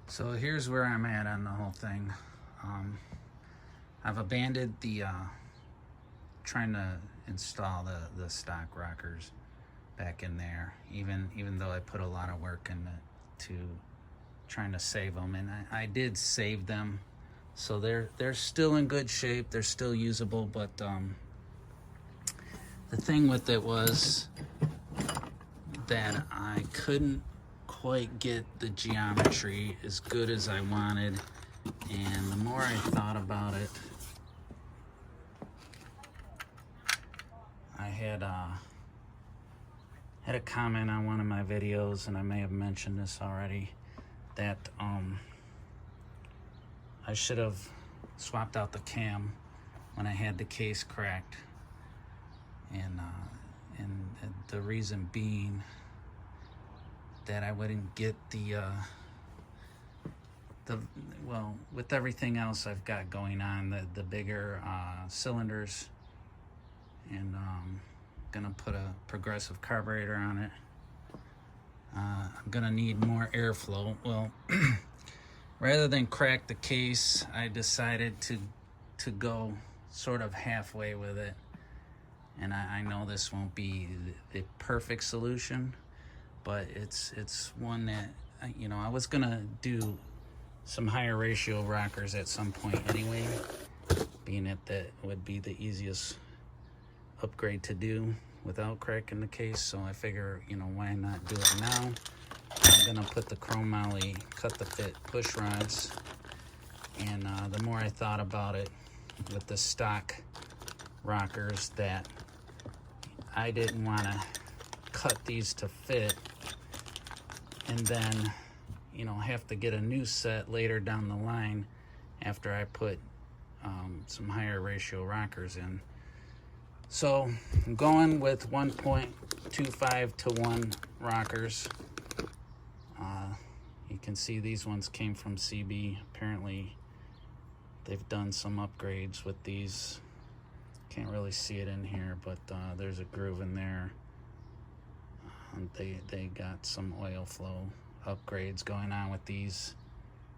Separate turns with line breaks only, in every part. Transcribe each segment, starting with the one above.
So here's where I'm at on the whole thing. I've abandoned the trying to install the stock rockers back in there, even though I put a lot of work into to trying to save them, and I did save them, so they're still in good shape. They're still usable, but the thing with it was that I couldn't quite get the geometry as good as I wanted, and the more I thought about it, I had a comment on one of my videos, and I may have mentioned this already, that I should have swapped out the cam when I had the case cracked, and the reason being that I wouldn't get the well, with everything else I've got going on, the bigger cylinders, and gonna put a progressive carburetor on it. I'm gonna need more airflow. Well, rather than crack the case, I decided to go sort of halfway with it. And I know this won't be the perfect solution, but it's one that, I was gonna do some higher ratio rockers at some point anyway, being that would be the easiest upgrade to do without cracking the case. So I figure, why not do it now? I'm gonna put the chrome moly cut the fit push rods, and the more I thought about it with the stock rockers, that I didn't want to cut these to fit and then have to get a new set later down the line after I put some higher ratio rockers in. So I'm going with 1.25 to 1 rockers. You can see these ones came from CB. Apparently they've done some upgrades with these. Can't really see it in here, but there's a groove in there. They got some oil flow upgrades going on with these.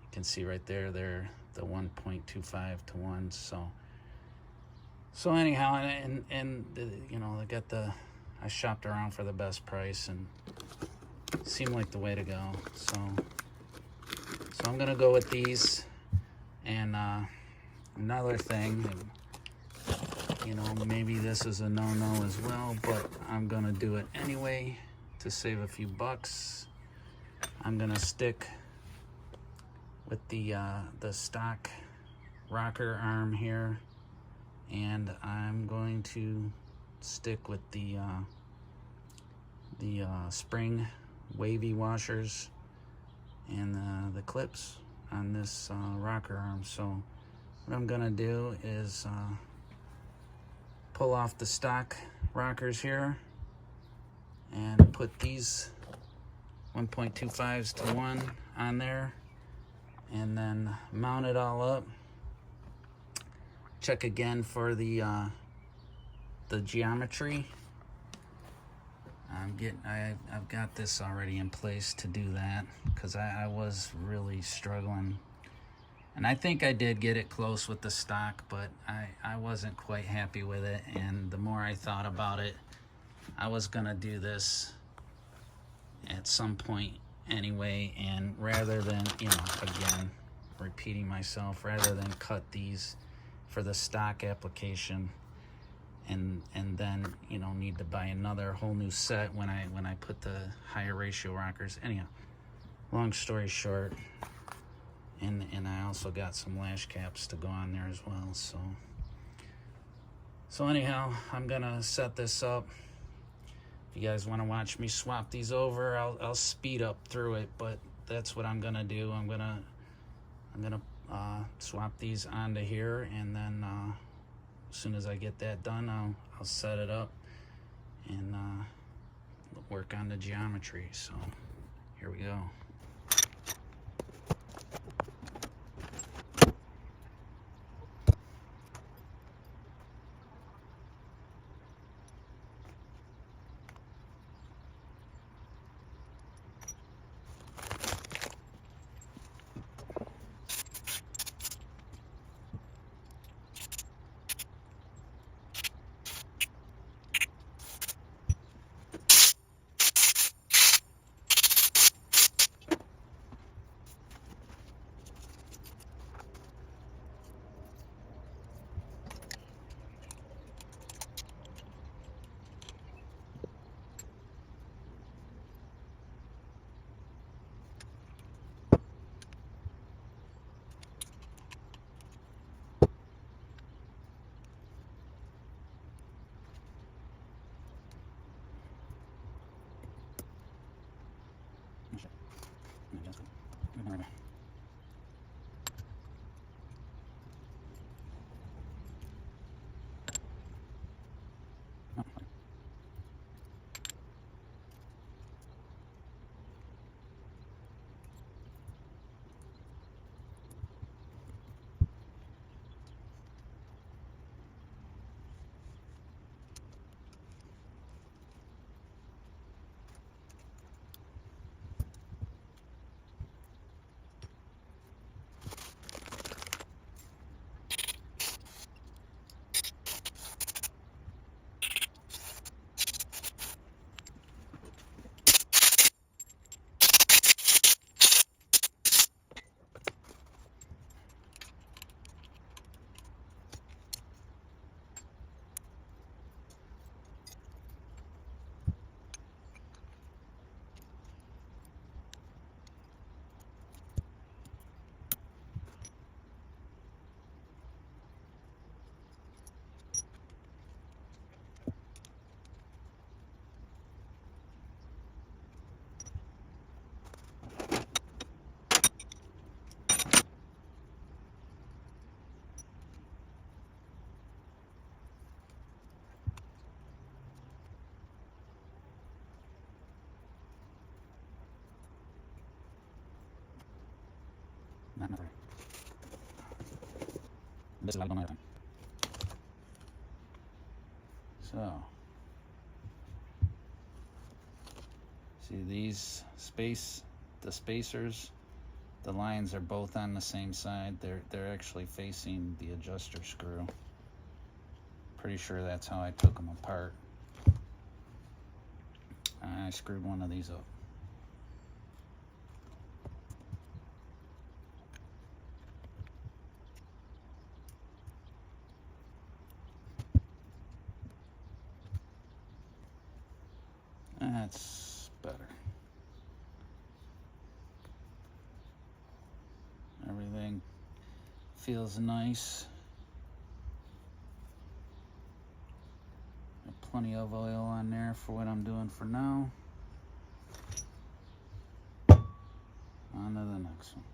You can see right there, they're the 1.25 to 1. So anyhow, and I got I shopped around for the best price, and it seemed like the way to go. So I'm gonna go with these. And another thing, maybe this is a no-no as well, but I'm gonna do it anyway to save a few bucks. I'm gonna stick with the stock rocker arm here, and I'm going to stick with the spring wavy washers and the clips on this rocker arm. So what I'm gonna do is pull off the stock rockers here and put these 1.25s to 1 on there, and then mount it all up. Check again for the geometry. I've got this already in place to do that, because I was really struggling, and I think I did get it close with the stock, but I wasn't quite happy with it. And the more I thought about it, I was gonna do this at some point anyway, and rather than, again, repeating myself, rather than cut these for the stock application and then need to buy another whole new set when I put the higher ratio rockers. Anyhow, long story short, and I also got some lash caps to go on there as well. So anyhow, I'm gonna set this up. If you guys want to watch me swap these over, I'll speed up through it, but that's what I'm gonna do. I'm gonna swap these onto here, and then as soon as I get that done, I'll set it up and work on the geometry. So here we go. Not right. This is like on my time. So, see these the spacers, the lines are both on the same side. They're actually facing the adjuster screw. Pretty sure that's how I took them apart. I screwed one of these up. That's better. Everything feels nice. Got plenty of oil on there for what I'm doing for now. On to the next one.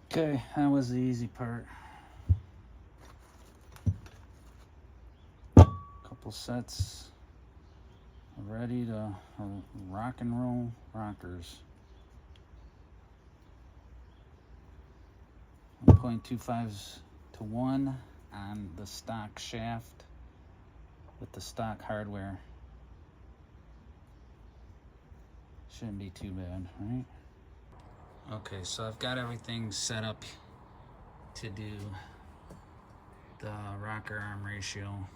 Okay, that was the easy part. Couple sets ready to rock and roll rockers. 1.25s to 1 on the stock shaft with the stock hardware. Shouldn't be too bad, right? Okay, so I've got everything set up to do the rocker arm ratio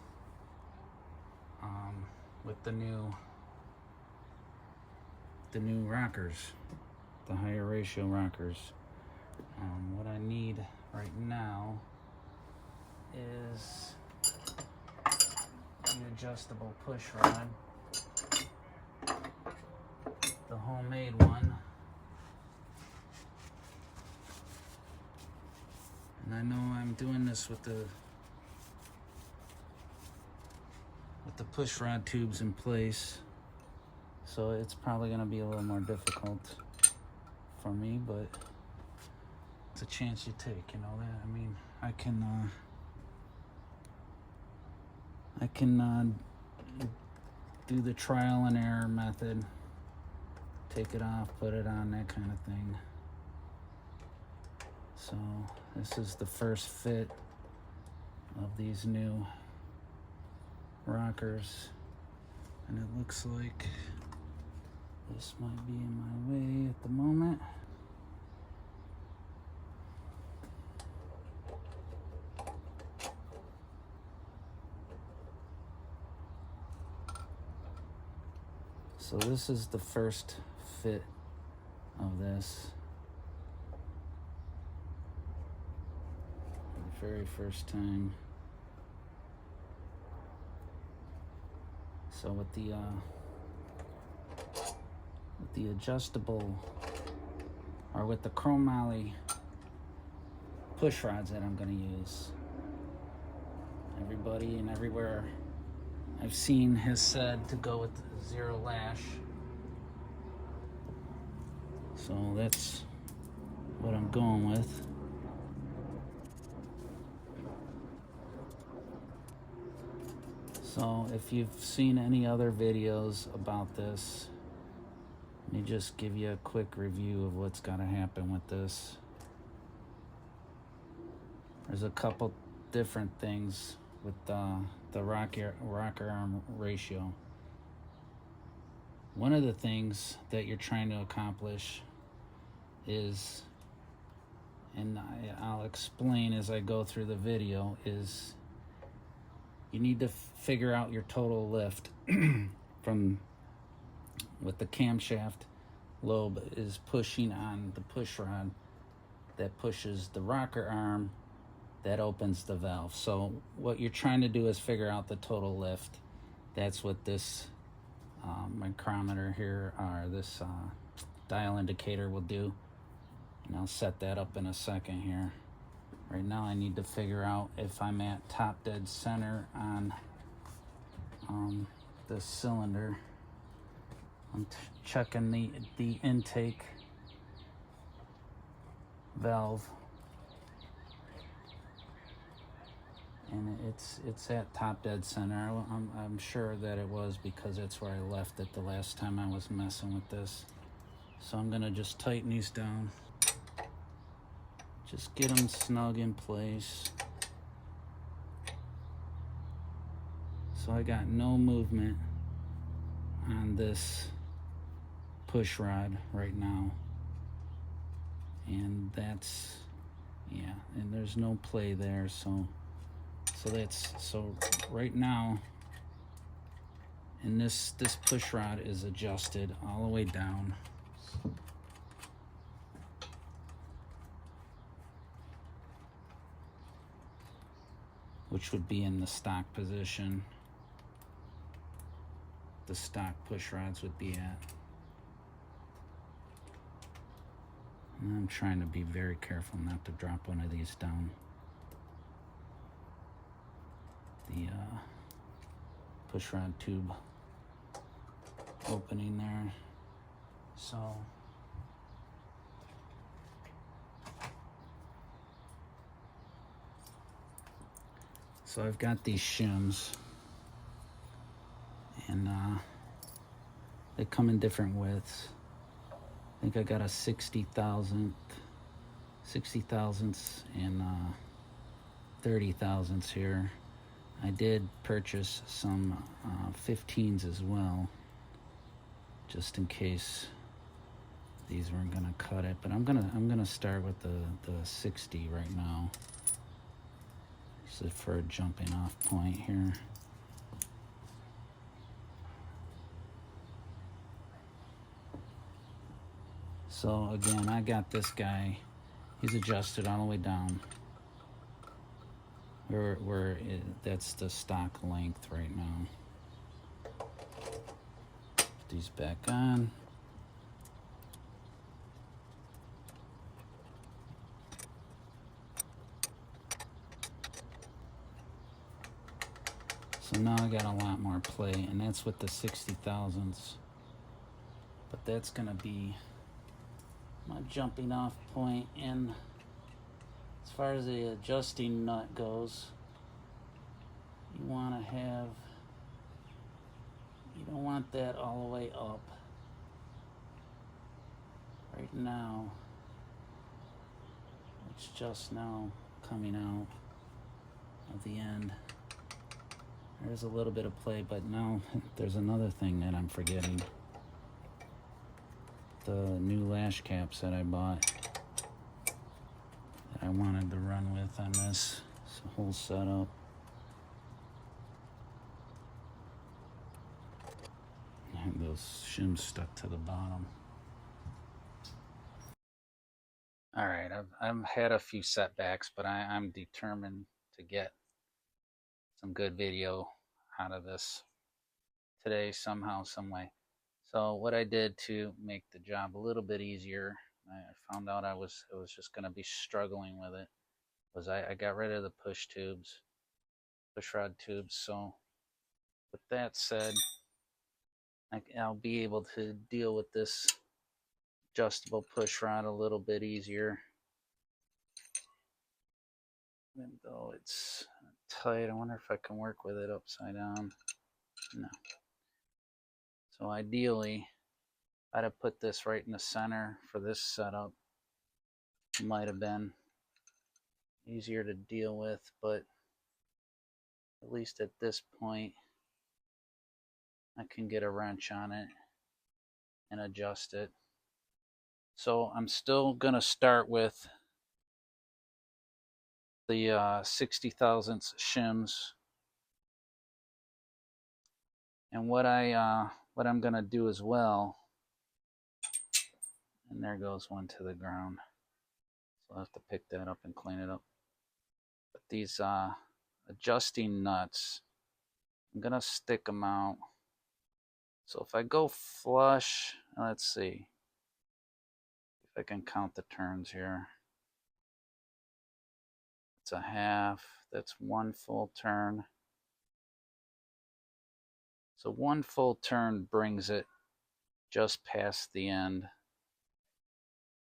with the new rockers, the higher ratio rockers. What I need right now is the adjustable push rod, the homemade one. And I know I'm doing this with the push rod tubes in place, so it's probably going to be a little more difficult for me, but it's a chance you take, you know that. I mean, I can do the trial and error method, take it off, put it on, that kind of thing. So this is the first fit of these new rockers, and it looks like this might be in my way at the moment. So this is the first fit of this. The very first time. So with the adjustable, or with the chromoly push rods that I'm going to use, everybody and everywhere I've seen has said to go with zero lash. So that's what I'm going with. So if you've seen any other videos about this, let me just give you a quick review of what's got to happen with this. There's a couple different things with the rocker arm ratio. One of the things that you're trying to accomplish is, and I'll explain as I go through the video, is you need to figure out your total lift from with the camshaft lobe is pushing on the push rod that pushes the rocker arm that opens the valve. So what you're trying to do is figure out the total lift. That's what this micrometer here, or this dial indicator, will do. And I'll set that up in a second here. Right now I need to figure out if I'm at top dead center on this cylinder. I'm checking the intake valve, and it's at top dead center. I'm sure that it was, because it's where I left it the last time I was messing with this. So I'm gonna just tighten these down, just get them snug in place. So I got no movement on this push rod right now, and that's, yeah, and there's no play there. So right now, and this push rod is adjusted all the way down. Which would be in the stock position. The stock push rods would be at. And I'm trying to be very careful not to drop one of these down. The push rod tube opening there. So I've got these shims, and they come in different widths. I think I got a 60 thousandths and 30 thousandths here. I did purchase some 15s as well, just in case these weren't gonna cut it. But I'm gonna start with the 60 right now. So for a jumping off point here. So again, I got this guy He's adjusted all the way down. That's the stock length right now. Put these back on. So now I got a lot more play, and that's with the 60,000s. But that's gonna be my jumping off point. And as far as the adjusting nut goes, you wanna have, you don't want that all the way up. Right now, it's just now coming out of the end. There's a little bit of play, but now there's another thing that I'm forgetting. The new lash caps that I bought that I wanted to run with on this whole setup. And those shims stuck to the bottom. All right, I've had a few setbacks, but I'm determined to get some good video out of this today somehow, some way. So what I did to make the job a little bit easier, I found out I was just going to be struggling with it, was I got rid of the push rod tubes. So with that said, I'll be able to deal with this adjustable push rod a little bit easier. Even though it's tight, I wonder if I can work with it upside down. No. So ideally, I'd have put this right in the center for this setup. It might have been easier to deal with, but at least at this point, I can get a wrench on it and adjust it. So I'm still going to start with the 60 thousandths shims. And what I'm going to do as well, and there goes one to the ground. So I'll have to pick that up and clean it up. But these adjusting nuts, I'm going to stick them out. So if I go flush, let's see if I can count the turns here. It's a half, that's one full turn. So one full turn brings it just past the end.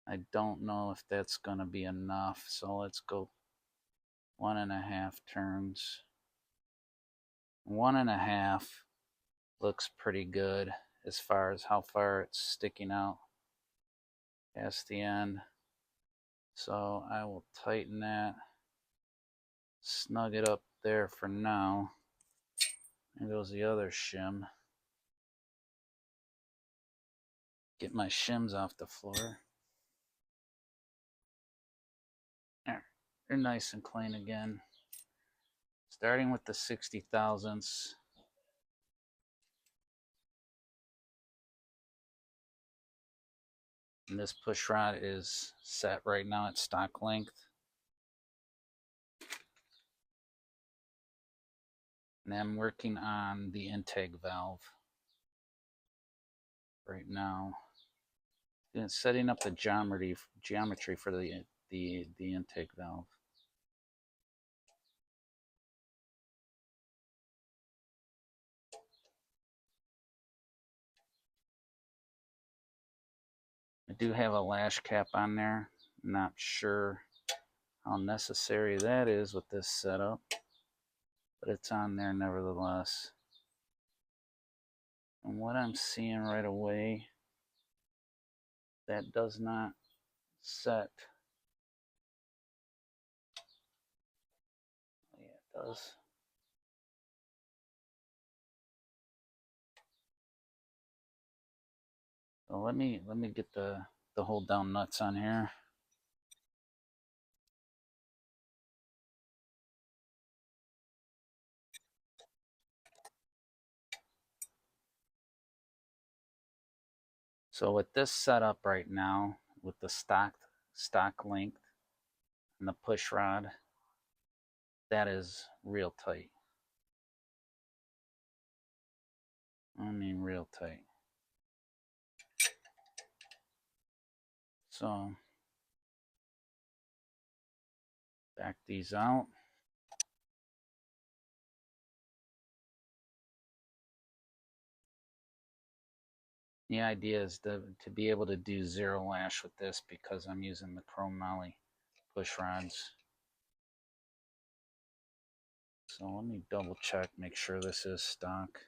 I don't know if that's going to be enough, so let's go 1.5 turns. 1.5 looks pretty good as far as how far it's sticking out past the end. So I will tighten that, snug it up there for now. There goes the other shim. Get my shims off the floor. There, they're nice and clean again. Starting with the 60 thousandths. And this push rod is set right now at stock length. And I'm working on the intake valve right now. And setting up the geometry for the intake valve. I do have a lash cap on there. Not sure how necessary that is with this setup, but it's on there nevertheless. And what I'm seeing right away, that does not set. Yeah, it does. So let me get the hold down nuts on here. So with this setup right now, with the stock length, and the push rod, that is real tight. I mean real tight. So back these out. The idea is to be able to do zero lash with this because I'm using the chrome moly push rods. So let me double check, make sure this is stock.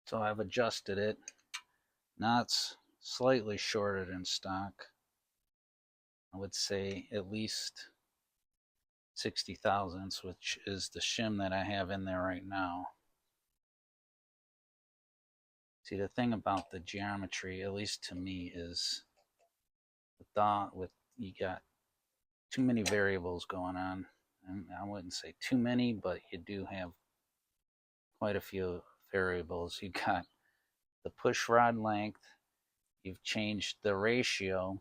So I've adjusted it. Now it's slightly shorter than stock. I would say at least 60 thousandths, which is the shim that I have in there right now. See, the thing about the geometry, at least to me, is with you got too many variables going on. And I wouldn't say too many, but you do have quite a few variables. You got the push rod length, you've changed the ratio,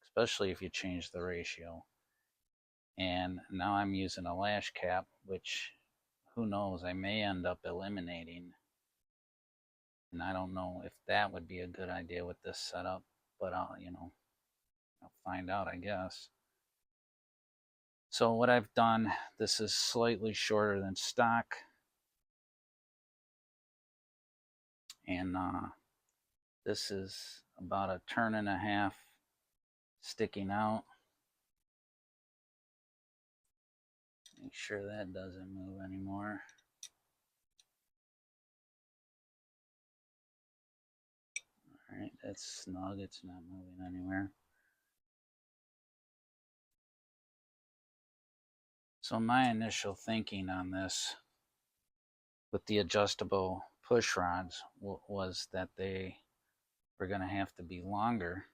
especially if you change the ratio. And now I'm using a lash cap, which who knows, I may end up eliminating. And I don't know if that would be a good idea with this setup, but I'll find out, I guess. So what I've done, this is slightly shorter than stock. And this is about a turn and a half sticking out. Make sure that doesn't move anymore. All right, that's snug. It's not moving anywhere. So my initial thinking on this with the adjustable push rods was that they were going to have to be longer.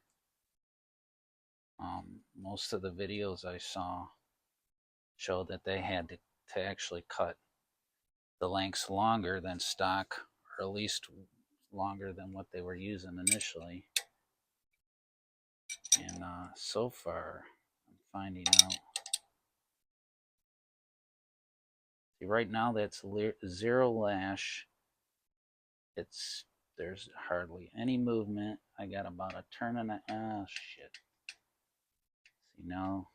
Most of the videos I saw showed that they had to actually cut the lengths longer than stock, or at least longer than what they were using initially. And so far, I'm finding out. See, right now that's zero lash. There's hardly any movement. I got about a turn and a shit. See, now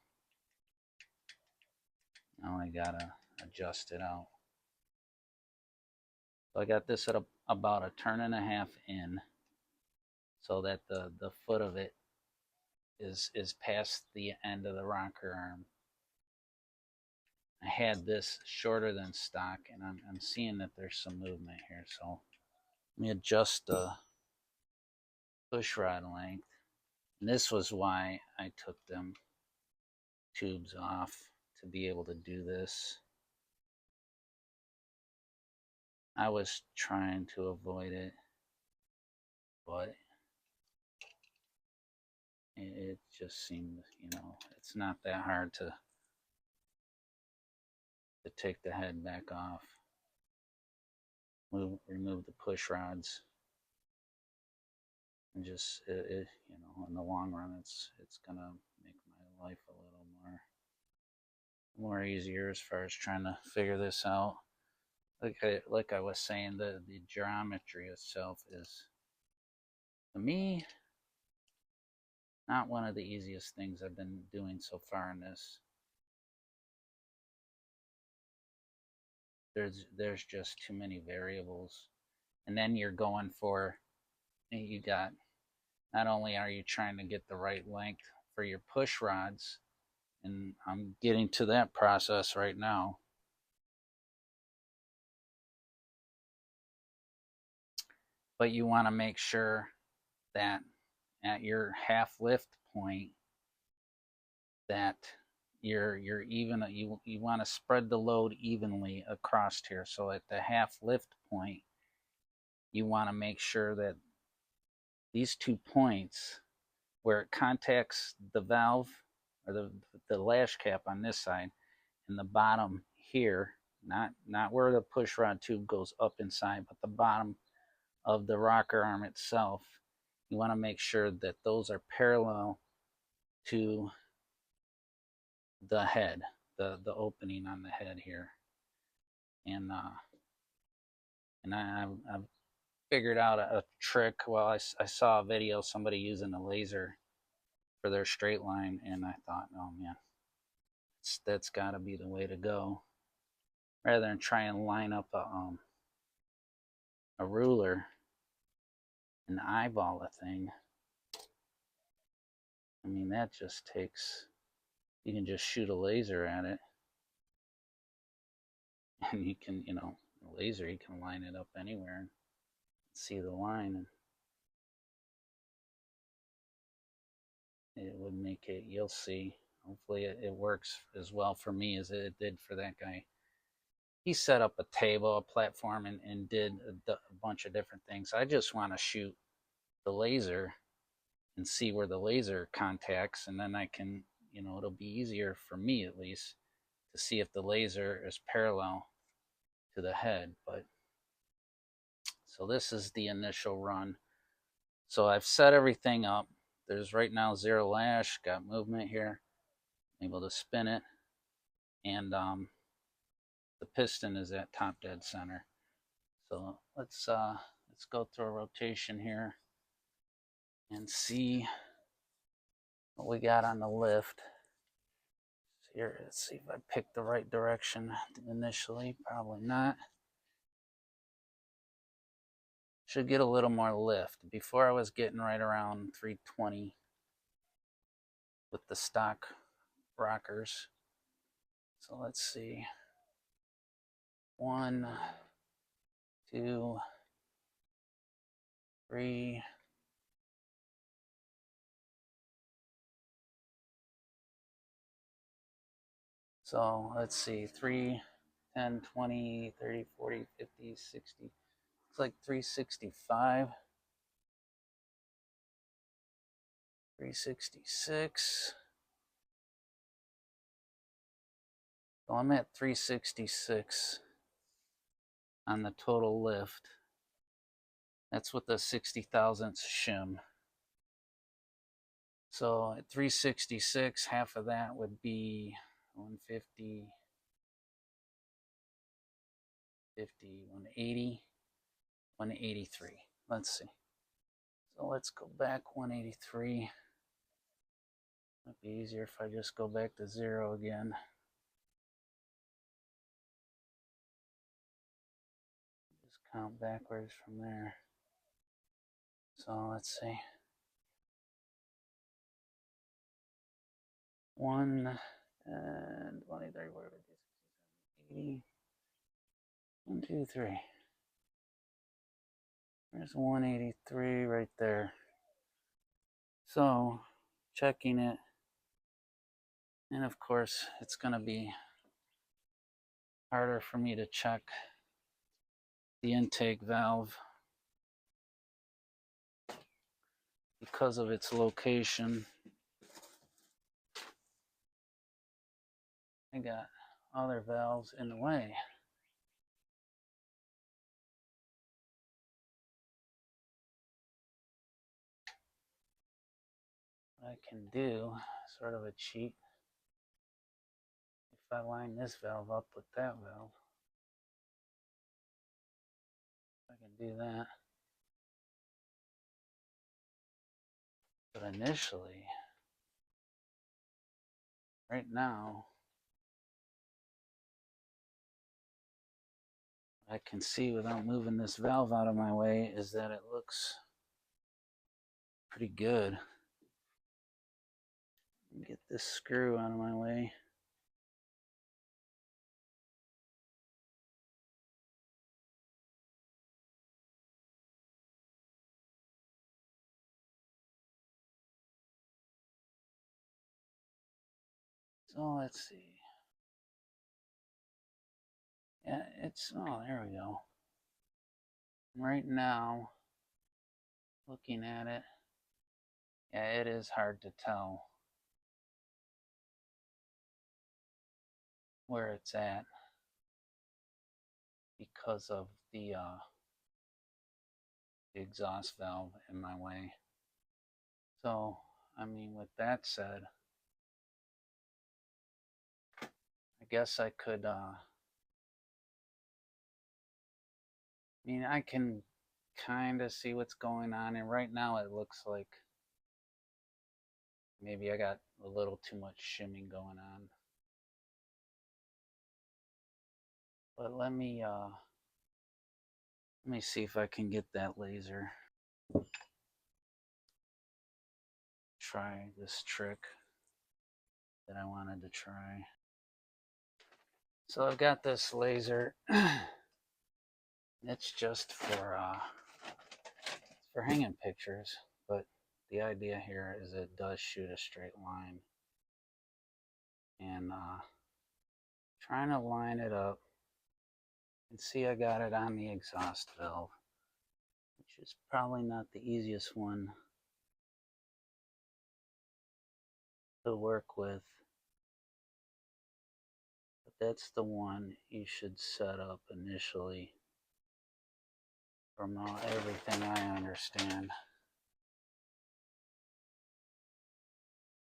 I gotta adjust it out. So I got this at about a turn and a half in, so that the foot of it is past the end of the rocker arm. I had this shorter than stock, and I'm seeing that there's some movement here. So let me adjust the push rod length. And this was why I took them tubes off, to be able to do this. I was trying to avoid it, but it just seemed, it's not that hard to take the head back off. Remove the push rods, and just in the long run, it's gonna make my life a little more easier as far as trying to figure this out. Like I was saying, the geometry itself is, to me, not one of the easiest things I've been doing so far in this. There's just too many variables. And then you're going for, you got, not only are you trying to get the right length for your push rods, and I'm getting to that process right now, but you want to make sure that at your half lift point that you're even, you want to spread the load evenly across here. So at the half lift point, you want to make sure that these 2 points where it contacts the valve, or the lash cap on this side, and the bottom here, not where the push rod tube goes up inside, but the bottom of the rocker arm itself, you want to make sure that those are parallel to the head, the opening on the head here. And I've figured out a trick. Well, I saw a video somebody using a laser for their straight line, and I thought, oh man, that's got to be the way to go. Rather than try and line up a ruler and eyeball a thing. I mean, that just takes, you can just shoot a laser at it, and you can, a laser, you can line it up anywhere and see the line, and it would make it, you'll see. Hopefully it works as well for me as it did for that guy. He set up a table, a platform, and did a bunch of different things. I just want to shoot the laser and see where the laser contacts, and then I can, it'll be easier for me at least to see if the laser is parallel to the head. But so this is the initial run. So I've set everything up. There's right now 0 lash, got movement here, able to spin it, and the piston is at top dead center. So let's go through a rotation here and see what we got on the lift. Here, let's see if I picked the right direction initially. Probably not. Should get a little more lift. Before I was getting right around 320 with the stock rockers. So let's see. 1, 2, 3. So let's see, 3, 10, 20, 30, 40, 50, 60. It's like 365. 366. So I'm at 366 on the total lift. That's with the 60 thousandths shim. So at 366, half of that would be 150, 50, 180, 183. Let's see. So let's go back 183. It'd be easier if I just go back to 0 again. Just count backwards from there. So let's see. 1, 10, 20, 30, whatever it is, 80. 1, 2, 3. There's 183 right there. So checking it, and of course it's going to be harder for me to check the intake valve because of its location. I got other valves in the way. What I can do, sort of a cheat, if I line this valve up with that valve, I can do that. But initially, right now, what I can see without moving this valve out of my way is that it looks pretty good. Get this screw out of my way. So let's see. Yeah, oh, there we go. Right now, looking at it, yeah, it is hard to tell where it's at because of the exhaust valve in my way. So, I mean, with that said, I guess I could, I can kind of see what's going on. And right now it looks like maybe I got a little too much shimming going on. But let me see if I can get that laser. Try this trick that I wanted to try. So I've got this laser. It's just for hanging pictures, but the idea here is it does shoot a straight line. And trying to line it up. And see, I got it on the exhaust valve, which is probably not the easiest one to work with. But that's the one you should set up initially from everything I understand.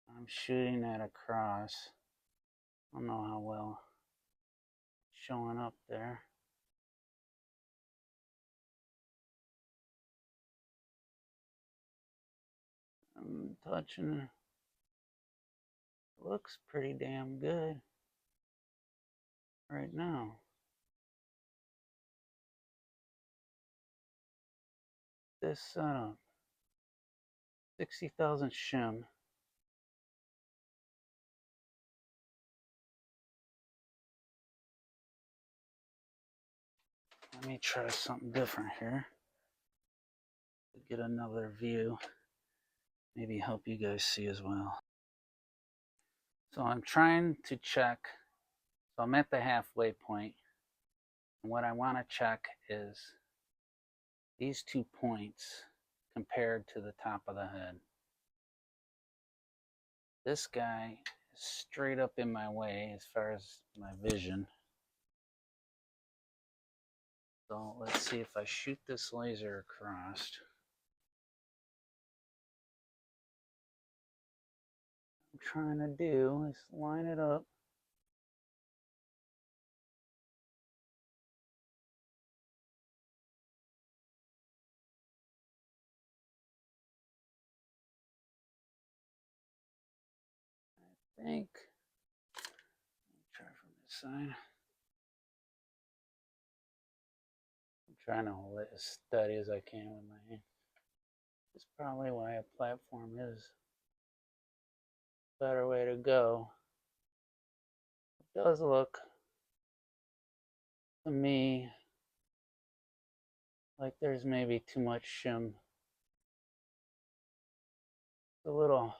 I'm shooting that across. I don't know how well it's showing up there. I'm touching it. Looks pretty damn good right now. This setup, 60,000 shim. Let me try something different here to get another view. Maybe help you guys see as well. So I'm trying to check. So I'm at the halfway point. And what I want to check is these 2 points compared to the top of the head. This guy is straight up in my way as far as my vision. So let's see if I shoot this laser across. What I'm trying to do is line it up. I think. Let me try from this side. I'm trying to hold it as steady as I can with my hand. That's probably why a platform is a better way to go. It does look to me like there's maybe too much shim. It's a little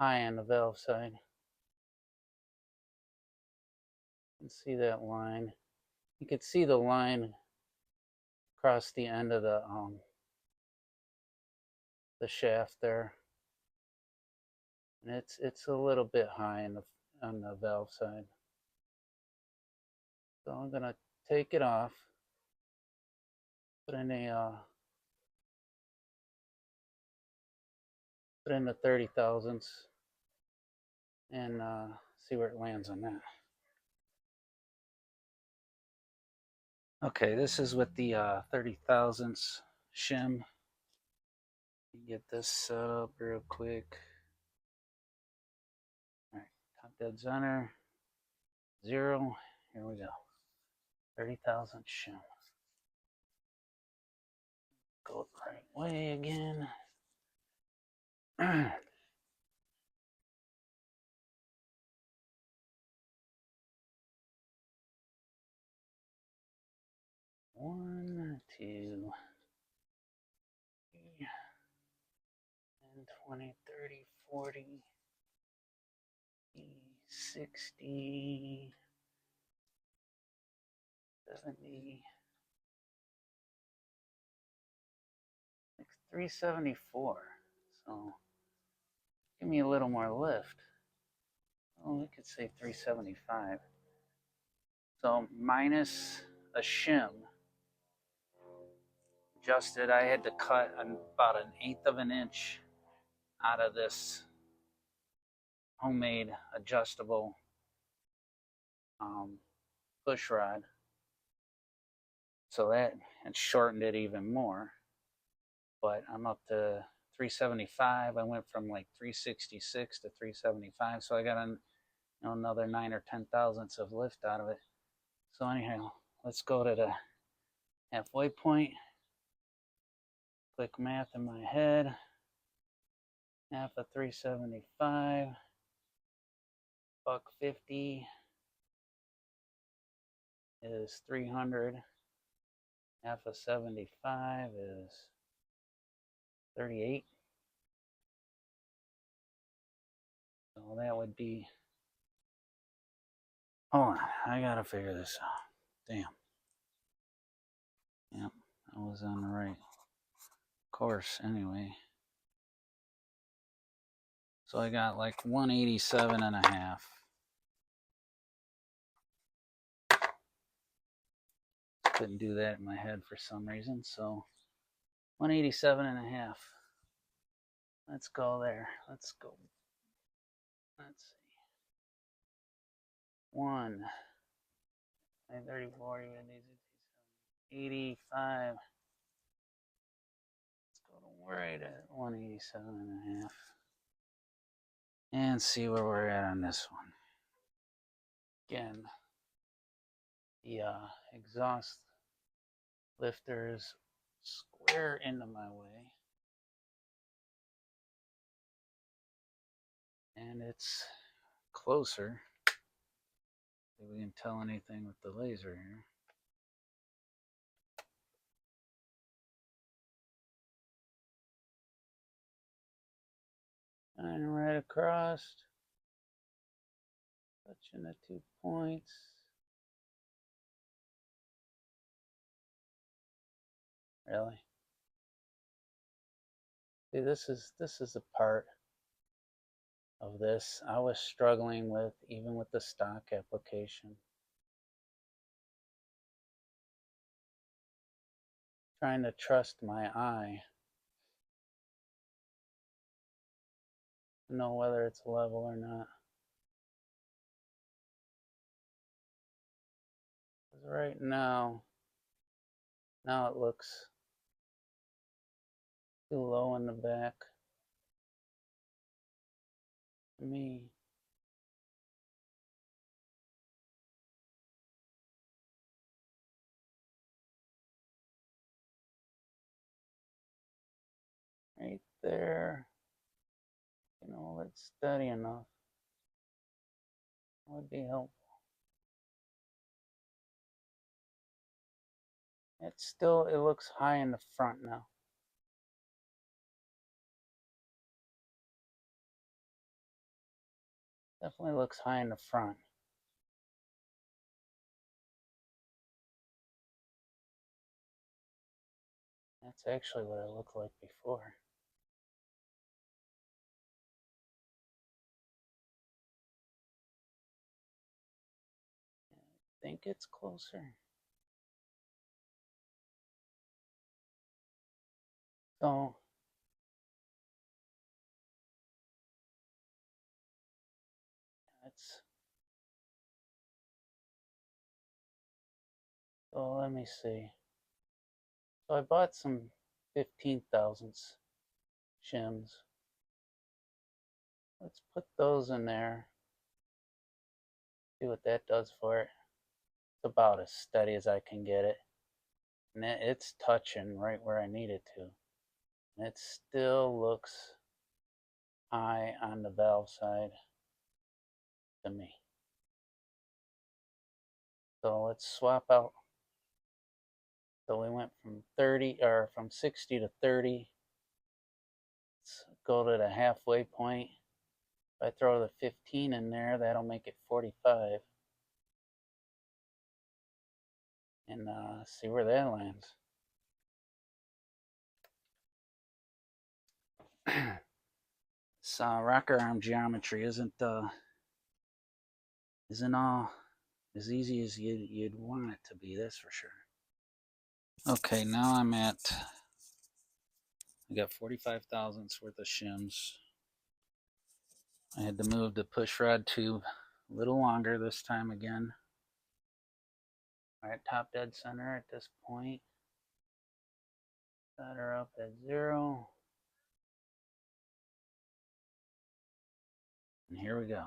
high on the valve side. You can see that line. You can see the line across the end of the shaft there. And it's a little bit high on the valve side. So I'm gonna take it off, put in the 30 thousandths, and see where it lands on that. Okay, this is with the 30 thousandths shim. Get this set up real quick. All right, top dead center, 0. Here we go. 30,000 shim. Go the right way again. One, 2, 3, 10, 20, 30, 40, 60, 70, like 374. So give me a little more lift. Oh, we could say 375. So minus a shim. Adjusted, I had to cut about 1/8 of an inch out of this homemade adjustable push rod. So that it shortened it even more. But I'm up to 375. I went from like 366 to 375. So I got another 9 or 10 thousandths of lift out of it. So anyhow, let's go to the halfway point. Quick math in my head. Half of 375, $1.50 is 300. Half of 75 is 38. So that would be, hold on, I gotta figure this out. Damn. Yep, I was on the right course anyway. So I got like 187 and a half. Couldn't do that in my head for some reason, so 187 and a half. Let's go there. Let's go. Let's see. 1, 30, 40, 85. Let's go to right at 187 and a half. And see where we're at on this one. Again, the exhaust lifter is square into my way. And it's closer. If we can tell anything with the laser here. And right across, touching the 2 points. Really? See, this is a part of this I was struggling with, even with the stock application. Trying to trust my eye to know whether it's level or not. Because right now it looks too low in the back for me. Right there, it's steady enough. Would be helpful. It looks high in the front now. Definitely looks high in the front. That's actually what it looked like before. I think it's closer. So let me see. So I bought some 15 thousandths shims. Let's put those in there. See what that does for it. It's about as steady as I can get it. And it's touching right where I need it to. And it still looks high on the valve side to me. So let's swap out. So we went from 60 to 30. Let's go to the halfway point. If I throw the 15 in there, that'll make it 45. And see where that lands. This rocker arm geometry isn't all as easy as you'd want it to be, that's for sure. Okay, now I got 45 thousandths worth of shims. I had to move the push rod tube a little longer this time again. All right, top dead center at this point. Set her up at 0. And here we go.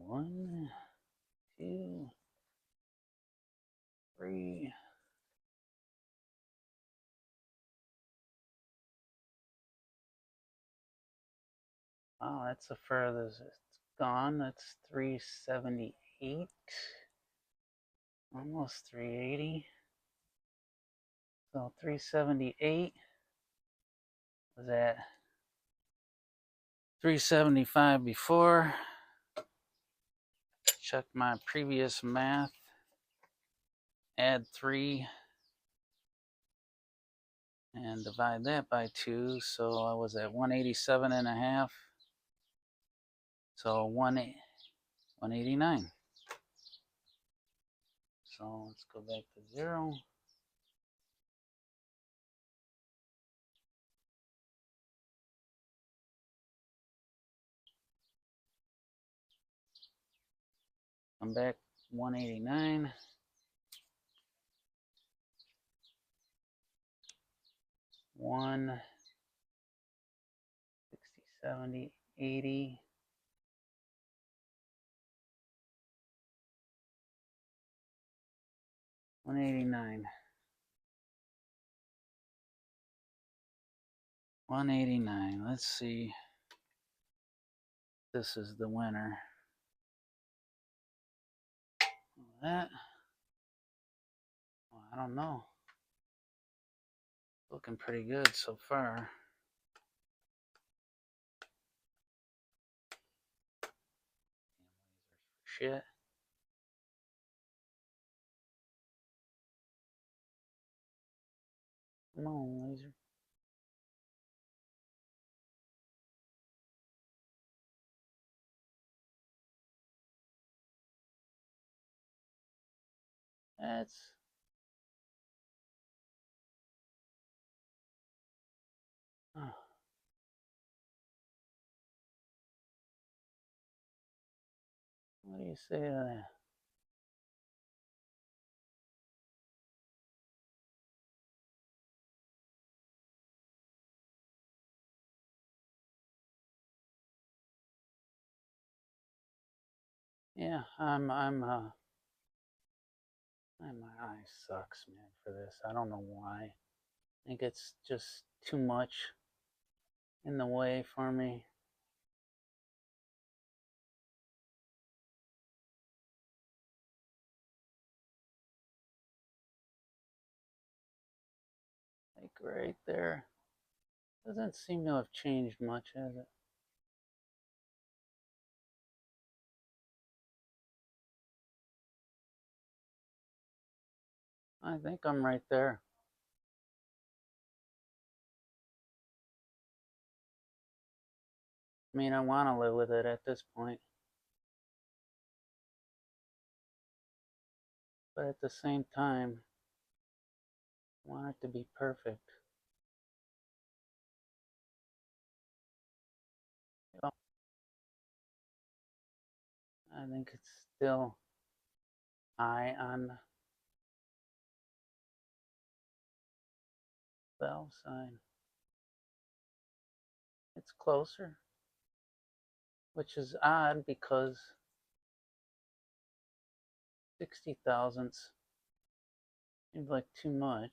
One, two, three. Wow, that's the furthest it's gone. That's 378. Almost 380. So 378 was at 375 before. Check my previous math. Add 3 and divide that by 2. So I was at 187 and a half. So 189. So let's go back to 0. Come back 189. 1, 60, 70, 80. 189. 189. Let's see. This is the winner. That, well, I don't know. Looking pretty good so far. Shit. Come on, laser. That's what do you say to that? Yeah, my eye sucks, man, for this. I don't know why. I think it's just too much in the way for me. Like right there. Doesn't seem to have changed much, has it? I think I'm right there. I mean, I want to live with it at this point. But at the same time, I want it to be perfect. I think it's still high on the valve side. It's closer, which is odd because 60 thousandths seems like too much.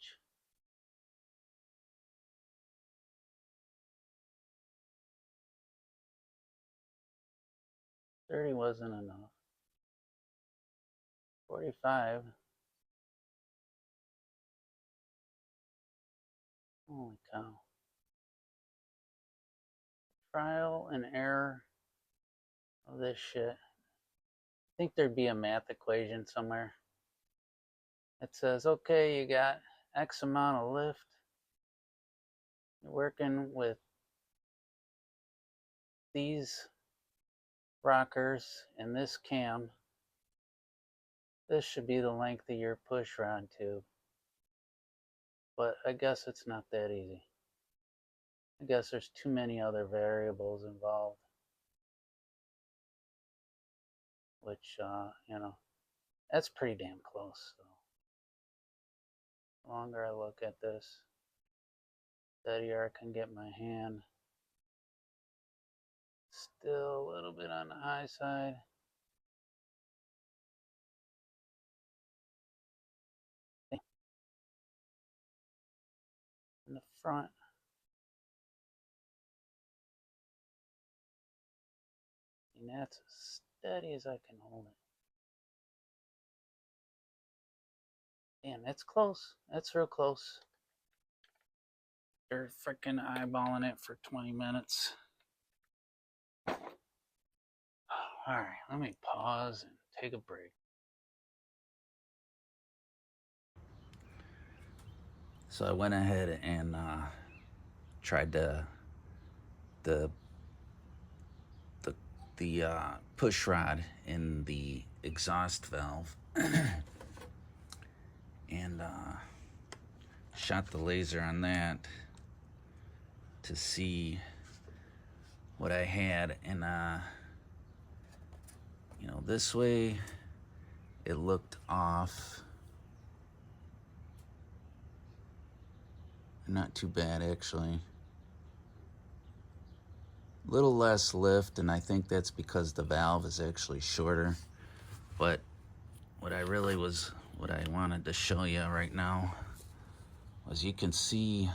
30 wasn't enough. 45. Holy cow. Trial and error of this shit. I think there'd be a math equation somewhere. It says, okay, you got X amount of lift. You're working with these rockers and this cam, this should be the length of your push rod tube. But I guess it's not that easy. I guess there's too many other variables involved, which, that's pretty damn close. So the longer I look at this, the steadier I can get my hand. Still a little bit on the high side. In the front. And that's as steady as I can hold it. Damn, that's close. That's real close. They're freaking eyeballing it for 20 minutes. Alright, let me pause and take a break. So I went ahead and tried the push rod in the exhaust valve and shot the laser on that to see what I had, and this way it looked off. Not too bad, actually. A little less lift, and I think that's because the valve is actually shorter. But what I wanted to show you right now was you can see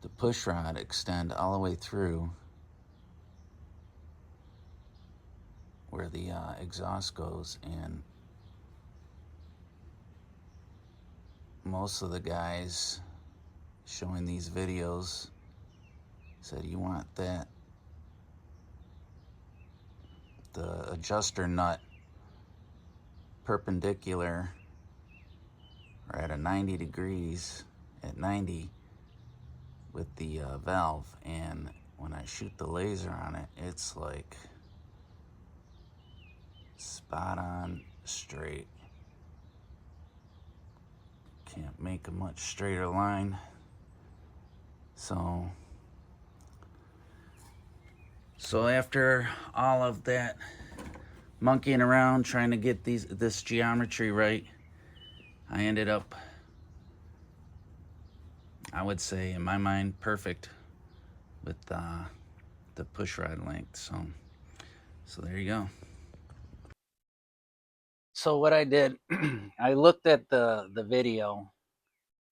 the push rod extend all the way through where the exhaust goes, and most of the guys showing these videos said you want the adjuster nut perpendicular or at a 90 degrees at 90 with the valve, and when I shoot the laser on it, it's like spot on straight. Can't make a much straighter line. So after all of that monkeying around trying to get this geometry right, I ended up, I would say in my mind, perfect with the push rod length. So there you go. So what I did, I looked at the video,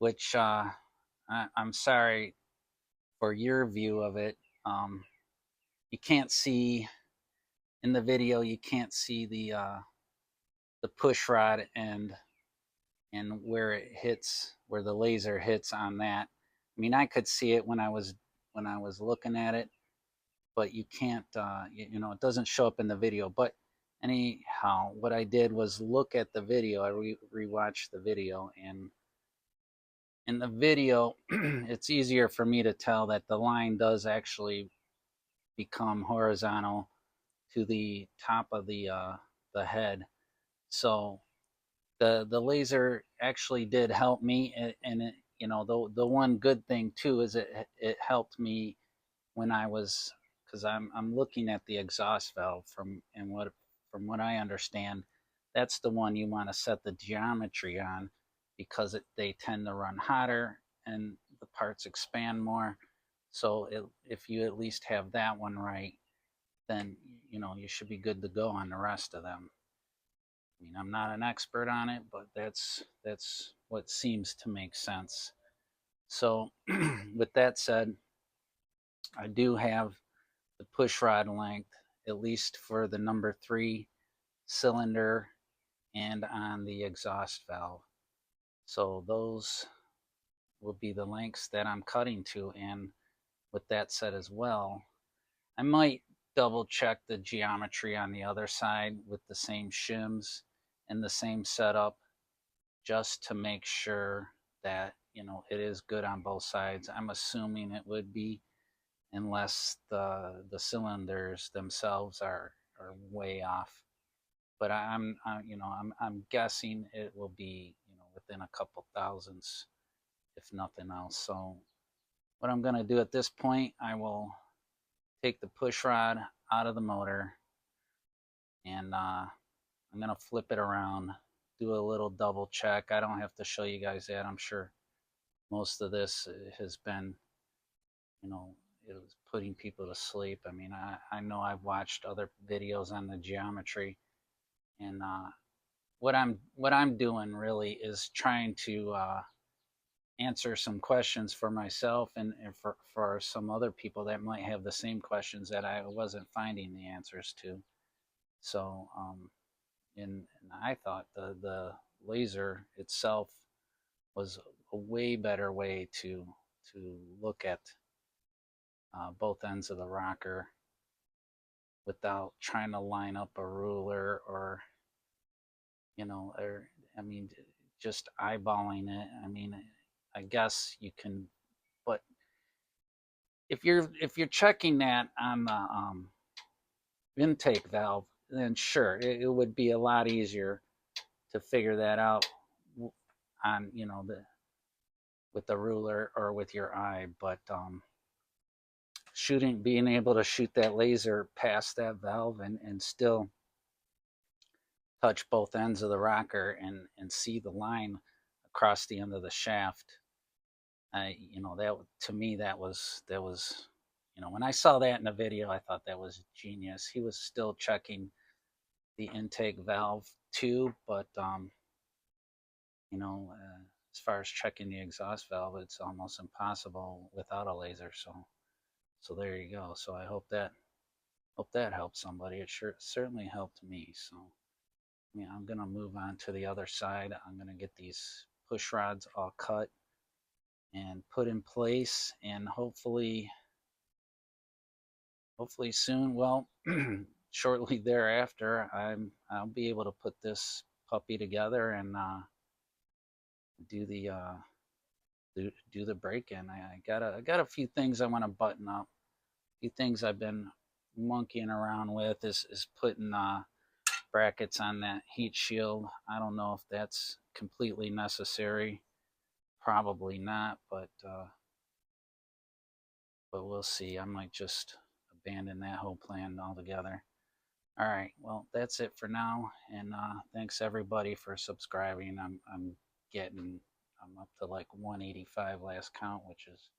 which I'm sorry for your view of it. You can't see in the video. You can't see the push rod and where it hits, where the laser hits on that. I mean, I could see it when I was looking at it, but you can't. It doesn't show up in the video. But anyhow, what I did was look at the video. I rewatched the video, and in the video, it's easier for me to tell that the line does actually become horizontal to the top of the head. So the laser actually did help me, and it, the one good thing too is it helped me when I was, because I'm looking at the exhaust valve from what I understand, that's the one you want to set the geometry on, because they tend to run hotter and the parts expand more. So if you at least have that one right, then you should be good to go on the rest of them. I mean, I'm not an expert on it, but that's what seems to make sense. So with that said, I do have the push rod length, at least for the number 3 cylinder and on the exhaust valve. So those will be the lengths that I'm cutting to. And with that said as well, I might double check the geometry on the other side with the same shims and the same setup, just to make sure that it is good on both sides. I'm assuming it would be, unless the cylinders themselves are way off. But I'm guessing it will be, within a couple thousandths, if nothing else. So what I'm going to do at this point, I will take the push rod out of the motor, and I'm going to flip it around, do a little double check. I don't have to show you guys that. I'm sure most of this has been, you know, it was putting people to sleep. I mean, I know I've watched other videos on the geometry, and what I'm doing really is trying to answer some questions for myself, and for some other people that might have the same questions that I wasn't finding the answers to. So, and I thought the laser itself was a way better way to look at both ends of the rocker without trying to line up a ruler, or I mean, just eyeballing it. I mean, I guess you can, but if you're checking that on the intake valve, then sure, it would be a lot easier to figure that out on, the with the ruler or with your eye. But being able to shoot that laser past that valve, and still touch both ends of the rocker, and see the line across the end of the shaft. That, to me, that was when I saw that in the video, I thought that was genius. He was still checking the intake valve too, but as far as checking the exhaust valve, it's almost impossible without a laser. So there you go. So I hope that helped somebody. It certainly helped me. So yeah, I'm gonna move on to the other side. I'm gonna get these push rods all cut and put in place, and hopefully soon, well, shortly thereafter, I'll be able to put this puppy together, and do the uh, do the break in. I got a few things I want to button up. A few things I've been monkeying around with is putting brackets on that heat shield. I don't know if that's completely necessary. Probably not, but we'll see. I might just abandon that whole plan altogether. All right, well, that's it for now, and thanks everybody for subscribing. I'm up to like 185 last count, which is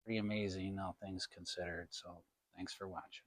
pretty amazing, all things considered. So thanks for watching.